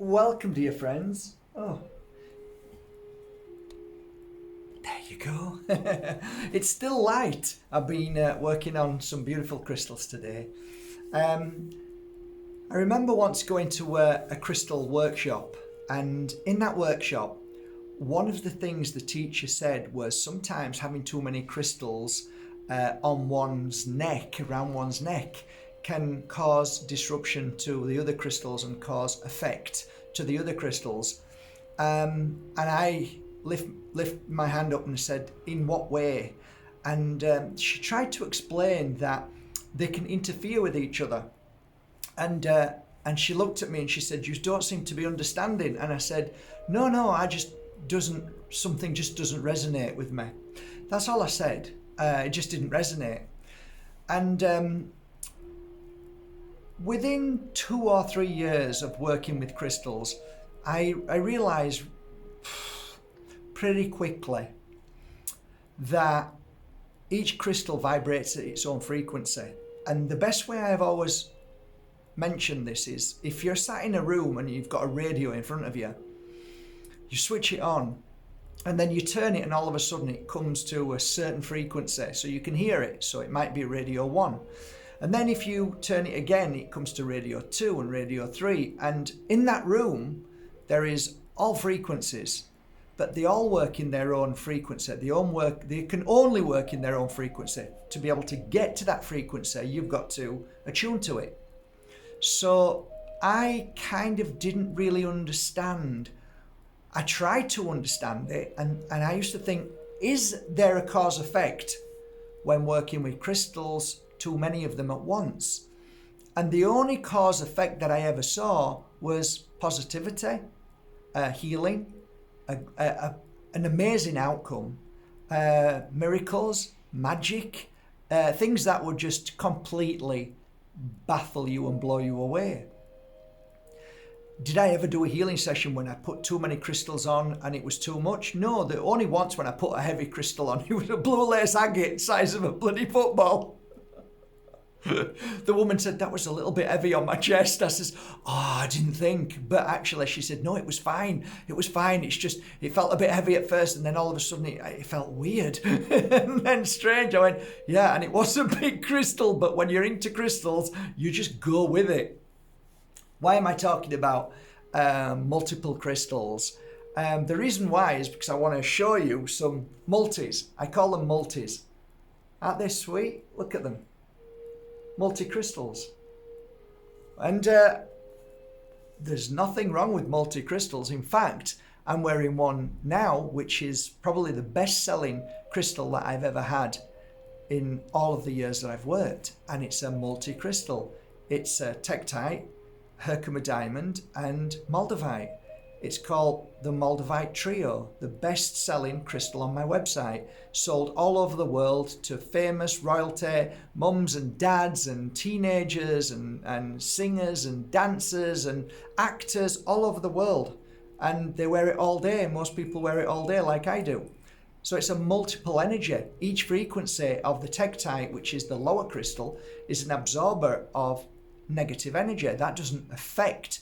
Welcome, dear friends. Oh, there you go. It's still light. I've been working on some beautiful crystals today. Um, I remember once going to a crystal workshop, and in that workshop, one of the things the teacher said was sometimes having too many crystals on one's neck, around one's neck, can cause disruption to the other crystals and cause effect to the other crystals. And I lift my hand up and said, "In what way?" And she tried to explain that they can interfere with each other. And and she looked at me and she said, "You don't seem to be understanding." And I said, "No, I just doesn't. Something just doesn't resonate with me." That's all I said. It just didn't resonate. And within 2 or 3 years of working with crystals, I realised pretty quickly that each crystal vibrates at its own frequency. And the best way I've always mentioned this is if you're sat in a room and you've got a radio in front of you, you switch it on and then you turn it and all of a sudden it comes to a certain frequency so you can hear it. So it might be radio 1. And then if you turn it again, it comes to radio 2 and radio 3. And in that room, there is all frequencies, but they all work in their own frequency. They can only work in their own frequency. To be able to get to that frequency, you've got to attune to it. So I kind of didn't really understand. I tried to understand it, and I used to think, is there a cause effect when working with crystals, too many of them at once? And the only cause effect that I ever saw was positivity, healing, an amazing outcome, miracles, magic, things that would just completely baffle you and blow you away. Did I ever do a healing session when I put too many crystals on and it was too much? No, only once when I put a heavy crystal on. It was a blue lace agate size of a bloody football. The woman said, "That was a little bit heavy on my chest." I says, "Oh, I didn't think." But actually she said, "No, it was fine. It was fine. It's just, it felt a bit heavy at first and then all of a sudden it felt weird." And then strange. I went, "Yeah, and it was a big crystal, but when you're into crystals, you just go with it." Why am I talking about multiple crystals? The reason why is because I want to show you some multis. I call them multis. Aren't they sweet? Look at them. Multi-crystals. And there's nothing wrong with multi-crystals. In fact, I'm wearing one now, which is probably the best-selling crystal that I've ever had in all of the years that I've worked. And it's a multi-crystal. It's a tektite, Herkimer diamond, and Moldavite. It's called the Moldavite Trio, the best-selling crystal on my website. Sold all over the world to famous royalty, mums and dads and teenagers and singers and dancers and actors all over the world. And they wear it all day. Most people wear it all day like I do. So it's a multiple energy. Each frequency of the tektite, which is the lower crystal, is an absorber of negative energy. That doesn't affect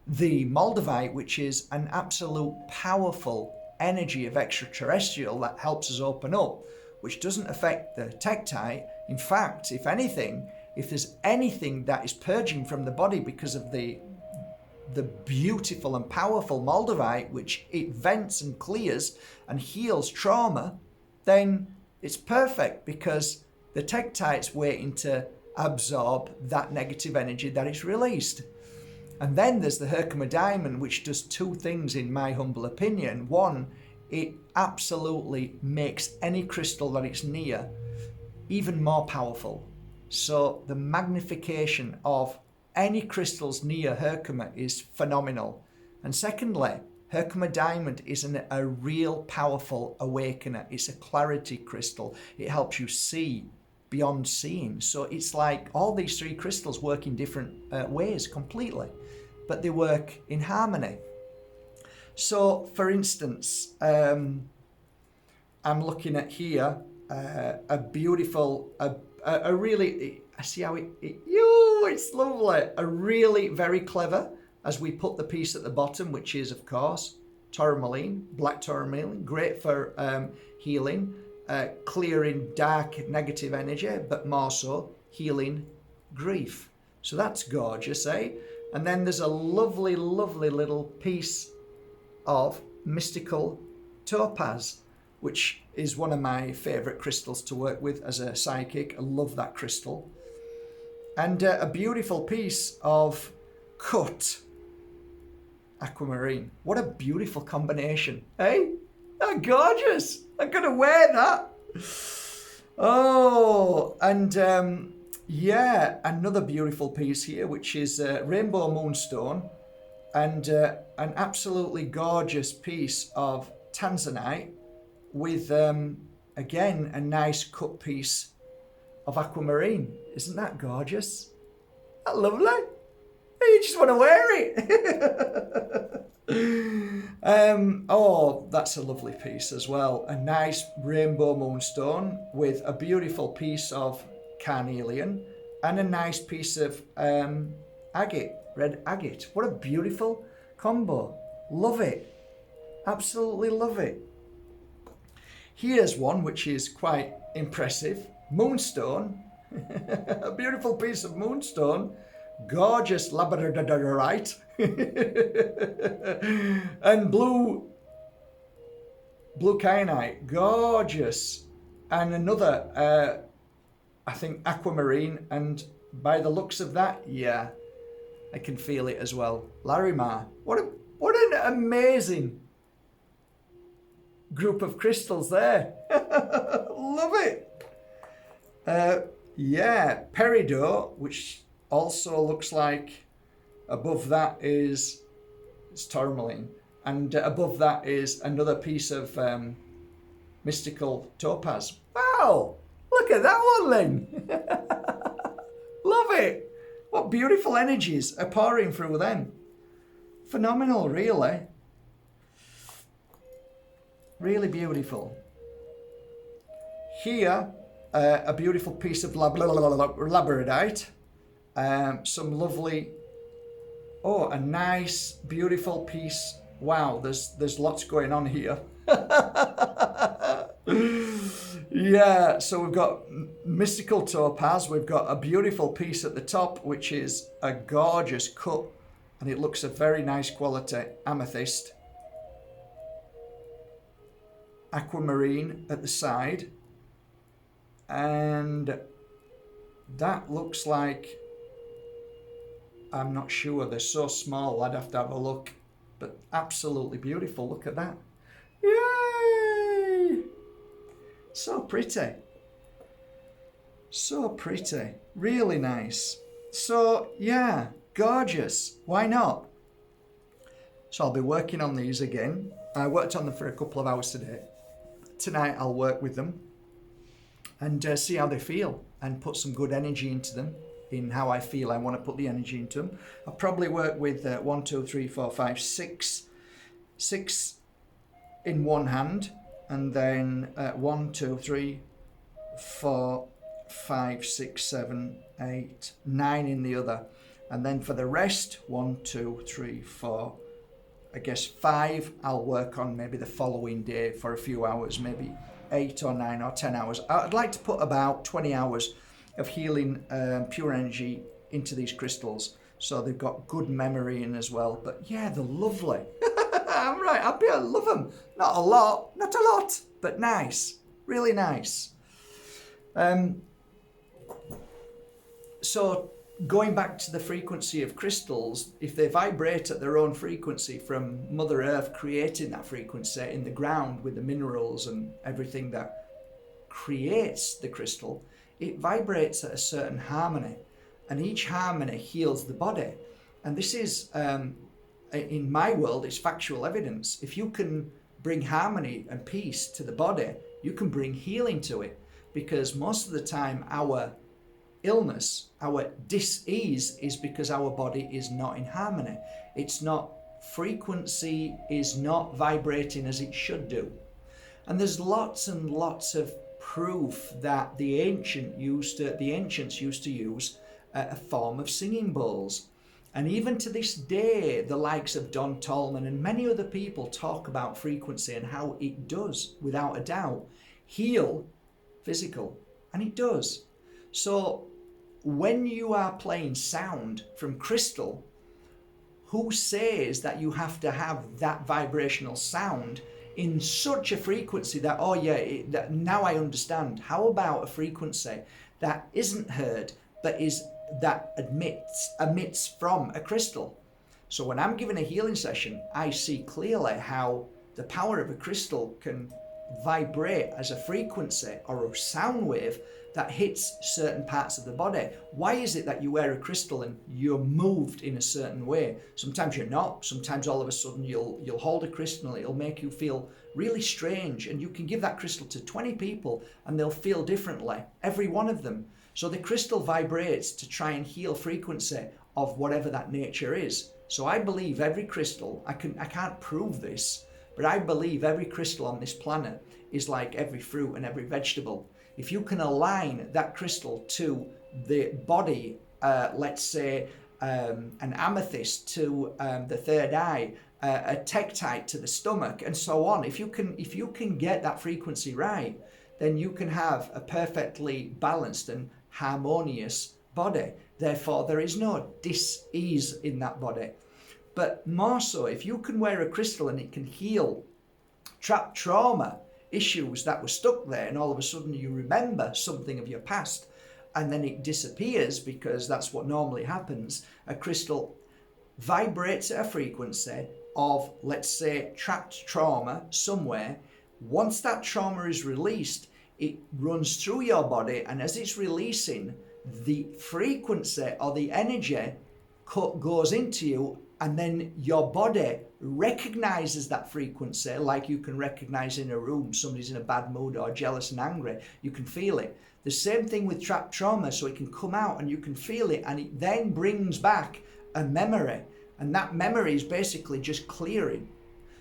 the Moldavite, which is an absolute powerful energy of extraterrestrial that helps us open up, which doesn't affect the tektite. In fact, if anything, if there's anything that is purging from the body because of the beautiful and powerful Moldavite, which it vents and clears and heals trauma, then it's perfect because the tektite's waiting to absorb that negative energy that it's released. And then there's the Herkimer diamond, which does two things in my humble opinion. One, it absolutely makes any crystal that it's near even more powerful. So the magnification of any crystals near Herkimer is phenomenal. And secondly, Herkimer diamond is a real powerful awakener. It's a clarity crystal. It helps you see beyond seeing. So it's like all these three crystals work in different ways completely, but they work in harmony. So for instance, I'm looking at here a beautiful, a really, I see how it's lovely, a really very clever as we put the piece at the bottom, which is, of course, tourmaline, black tourmaline, great for healing, clearing dark negative energy, but more so healing grief. So that's gorgeous, eh? And then there's a lovely, lovely little piece of mystical topaz, which is one of my favourite crystals to work with as a psychic. I love that crystal. And a beautiful piece of cut aquamarine. What a beautiful combination, eh? That's gorgeous. I'm going to wear that. Oh, and yeah, another beautiful piece here, which is rainbow moonstone, and an absolutely gorgeous piece of tanzanite with, again, a nice cut piece of aquamarine. Isn't that gorgeous? Isn't that lovely? You just want to wear it. Oh, that's a lovely piece as well. A nice rainbow moonstone with a beautiful piece of carnelian and a nice piece of agate, red agate. What a beautiful combo. Love it. Absolutely love it. Here's one which is quite impressive. Moonstone. A beautiful piece of moonstone. Gorgeous labradorite. And blue kyanite. Gorgeous. And another, I think, aquamarine. And by the looks of that, yeah, I can feel it as well. Larimar. What an amazing group of crystals there. Love it. Yeah, peridot, which also looks like above that is tourmaline, and above that is another piece of mystical topaz. Wow, look at that one, Lynn. Love it. What beautiful energies are pouring through them. Phenomenal, really. Really beautiful. Here, a beautiful piece of labradorite. Some lovely, a nice, beautiful piece. Wow, there's lots going on here. Yeah, so we've got mystical topaz. We've got a beautiful piece at the top, which is a gorgeous cut, and it looks a very nice quality amethyst. Aquamarine at the side, and that looks like, I'm not sure, they're so small, I'd have to have a look, but absolutely beautiful. Look at that. Yay! So pretty. So pretty. Really nice. So yeah, gorgeous. Why not? So I'll be working on these again. I worked on them for a couple of hours today. Tonight I'll work with them and see how they feel and put some good energy into them, in how I feel I want to put the energy into them. I'll probably work with 1, 2, 3, 4, 5, 6 in one hand, and then 1, 2, 3, 4, 5, 6, 7, 8, 9 in the other. And then for the rest, 1, 2, 3, 4, I guess 5 I'll work on maybe the following day for a few hours, maybe 8 or 9 or 10 hours. I'd like to put about 20 hours of healing pure energy into these crystals, so they've got good memory in as well. But yeah, they're lovely. I'm right happy. I love them. Not a lot, but nice, really nice. So going back to the frequency of crystals, if they vibrate at their own frequency from Mother Earth creating that frequency in the ground with the minerals and everything that creates the crystal, it vibrates at a certain harmony, and each harmony heals the body. And this is, in my world, it's factual evidence. If you can bring harmony and peace to the body, you can bring healing to it, because most of the time our illness, our dis-ease, is because our body is not in harmony. It's not, frequency is not vibrating as it should do. And there's lots and lots of proof that the ancients used to use a form of singing bowls, And even to this day, the likes of Don Tolman and many other people talk about frequency and how it does, without a doubt, heal physical. And it does. So when you are playing sound from crystal, who says that you have to have that vibrational sound in such a frequency that, oh yeah, that now I understand. How about a frequency that isn't heard, but that emits from a crystal? So when I'm giving a healing session, I see clearly how the power of a crystal can vibrate as a frequency or a sound wave that hits certain parts of the body. Why is it that you wear a crystal and you're moved in a certain way? Sometimes you're not. Sometimes all of a sudden you'll hold a crystal and it'll make you feel really strange, and you can give that crystal to 20 people and they'll feel differently, every one of them. So the crystal vibrates to try and heal frequency of whatever that nature is. So I believe every crystal, I can't prove this, but I believe every crystal on this planet is like every fruit and every vegetable. If you can align that crystal to the body, let's say an amethyst to the third eye, a tektite to the stomach, and so on. If you can get that frequency right, then you can have a perfectly balanced and harmonious body. Therefore, there is no dis-ease in that body. But more so, if you can wear a crystal and it can heal trapped trauma, issues that were stuck there, and all of a sudden you remember something of your past and then it disappears, because that's what normally happens. A crystal vibrates at a frequency of, let's say, trapped trauma somewhere. Once that trauma is released, it runs through your body, and as it's releasing, the frequency or the energy goes into you, and then your body recognizes that frequency, like you can recognize in a room somebody's in a bad mood or jealous and angry. You can feel it. The same thing with trapped trauma, so it can come out and you can feel it, and it then brings back a memory, and that memory is basically just clearing.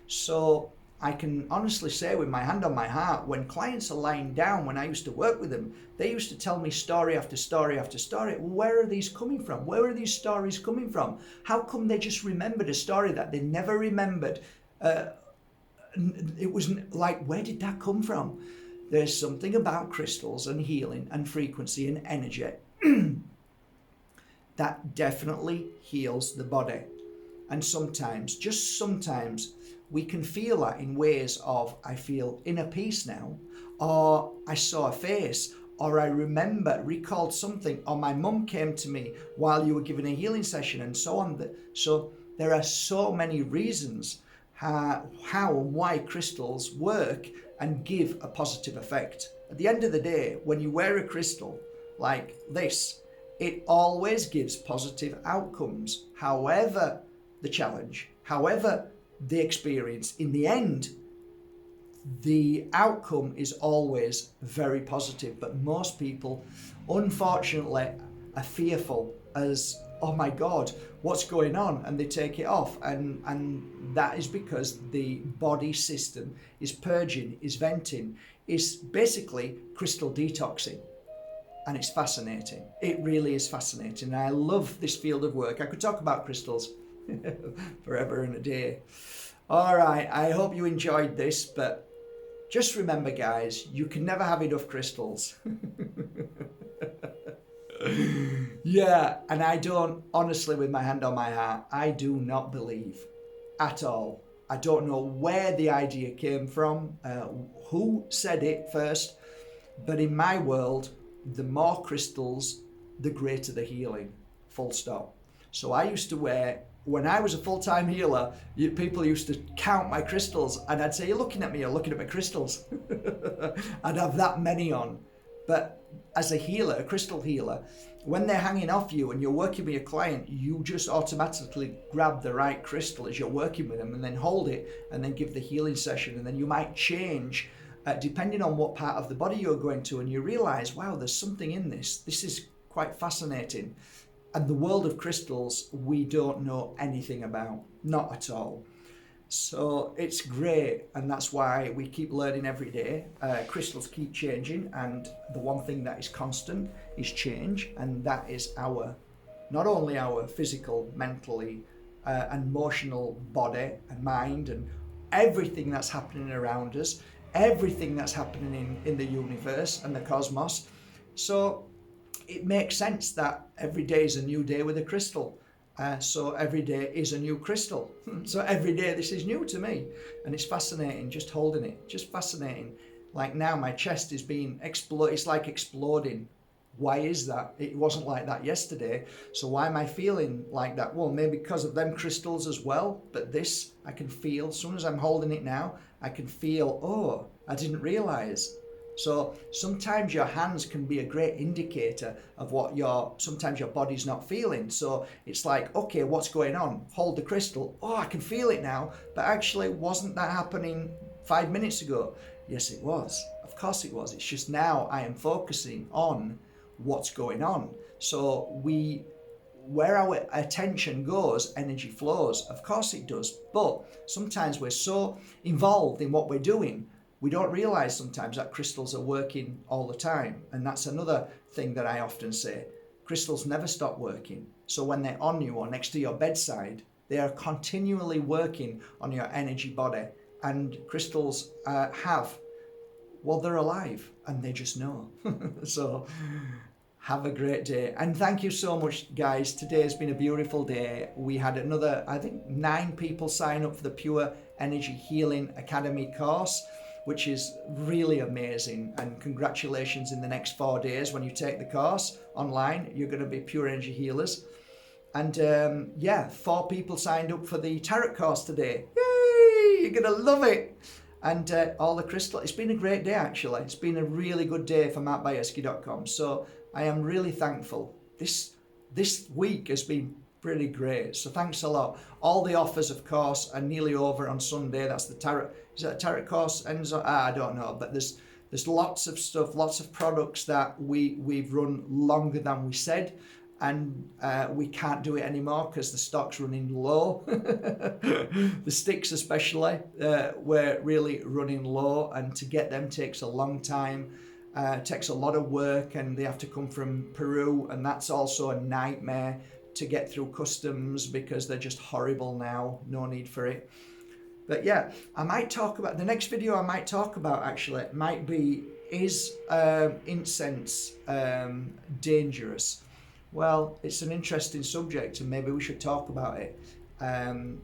So I can honestly say with my hand on my heart, when clients are lying down, when I used to work with them, they used to tell me story after story after story. Where are these coming from? Where are these stories coming from? How come they just remembered a story that they never remembered? It was like, where did that come from? There's something about crystals and healing and frequency and energy that definitely heals the body. And sometimes, just sometimes, we can feel that in ways of, I feel inner peace now, or I saw a face, or I recalled something, or my mum came to me while you were giving a healing session, and so on. So there are so many reasons how and why crystals work and give a positive effect. At the end of the day, when you wear a crystal like this, it always gives positive outcomes. However the challenge, however the experience, in the end, the outcome is always very positive. But most people, unfortunately, are fearful as, oh my God, what's going on? And they take it off. And that is because the body system is purging, is venting, is basically crystal detoxing. And it's fascinating. It really is fascinating. And I love this field of work. I could talk about crystals forever and a day. All right, I hope you enjoyed this, but just remember, guys, you can never have enough crystals. Yeah, and I don't, honestly, with my hand on my heart, I do not believe at all. I don't know where the idea came from, who said it first, but in my world, the more crystals, the greater the healing, full stop. So I used to wear, when I was a full-time healer, people used to count my crystals, and I'd say, you're looking at me, you're looking at my crystals. I'd have that many on. But as a healer, a crystal healer, when they're hanging off you and you're working with your client, you just automatically grab the right crystal as you're working with them, and then hold it, and then give the healing session. And then you might change depending on what part of the body you're going to, and you realize, wow, there's something in this. This is quite fascinating. And the world of crystals, we don't know anything about, not at all. So it's great, and that's why we keep learning every day. Crystals keep changing, and the one thing that is constant is change, and that is our not only our physical, mentally, and emotional body and mind and everything that's happening around us, everything that's happening in the universe and the cosmos. So it makes sense that every day is a new day with a crystal. So every day is a new crystal. So every day this is new to me. And it's fascinating just holding it, just fascinating. Like now my chest is being it's like exploding. Why is that? It wasn't like that yesterday. So why am I feeling like that? Well, maybe because of them crystals as well. But this, I can feel, as soon as I'm holding it now, I can feel, oh, I didn't realize. So sometimes your hands can be a great indicator of what sometimes your body's not feeling. So it's like, okay, what's going on? Hold the crystal. Oh, I can feel it now. But actually, wasn't that happening 5 minutes ago? Yes, it was. Of course it was. It's just now I am focusing on what's going on. So where our attention goes, energy flows. Of course it does. But sometimes we're so involved in what we're doing, we don't realize sometimes that crystals are working all the time. And that's another thing that I often say. Crystals never stop working. So when they're on you or next to your bedside, they are continually working on your energy body. And crystals they're alive and they just know. So have a great day. And thank you so much, guys. Today has been a beautiful day. We had another, I think, 9 people sign up for the Pure Energy Healing Academy course, which is really amazing. And congratulations, in the next 4 days when you take the course online, you're going to be Pure Energy Healers. And 4 people signed up for the tarot course today. Yay! You're going to love it. And all the crystal. It's been a great day, actually. It's been a really good day for MarkBajerski.com. So I am really thankful. This week has been pretty great. So thanks a lot. All the offers, of course, are nearly over on Sunday. That's the tarot. Is that a tarot course? Ends on, I don't know. But there's lots of stuff, lots of products that we've run longer than we said. And we can't do it anymore because the stock's running low. The sticks especially, we're really running low, and to get them takes a long time, takes a lot of work, and they have to come from Peru, and that's also a nightmare to get through customs because they're just horrible now. No need for it. But yeah, I might talk about, the next video I might talk about actually might be, is incense dangerous? Well, it's an interesting subject and maybe we should talk about it.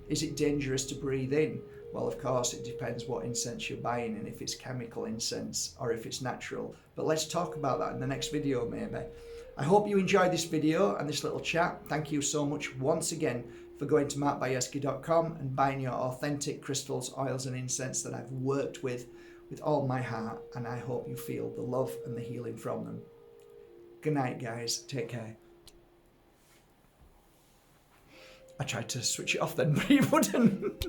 Is it dangerous to breathe in? Well, of course, it depends what incense you're buying and if it's chemical incense or if it's natural. But let's talk about that in the next video, maybe. I hope you enjoyed this video and this little chat. Thank you so much once again for going to MarkBajerski.com and buying your authentic crystals, oils and incense that I've worked with all my heart. And I hope you feel the love and the healing from them. Good night, guys. Take care. I tried to switch it off then, but it wouldn't.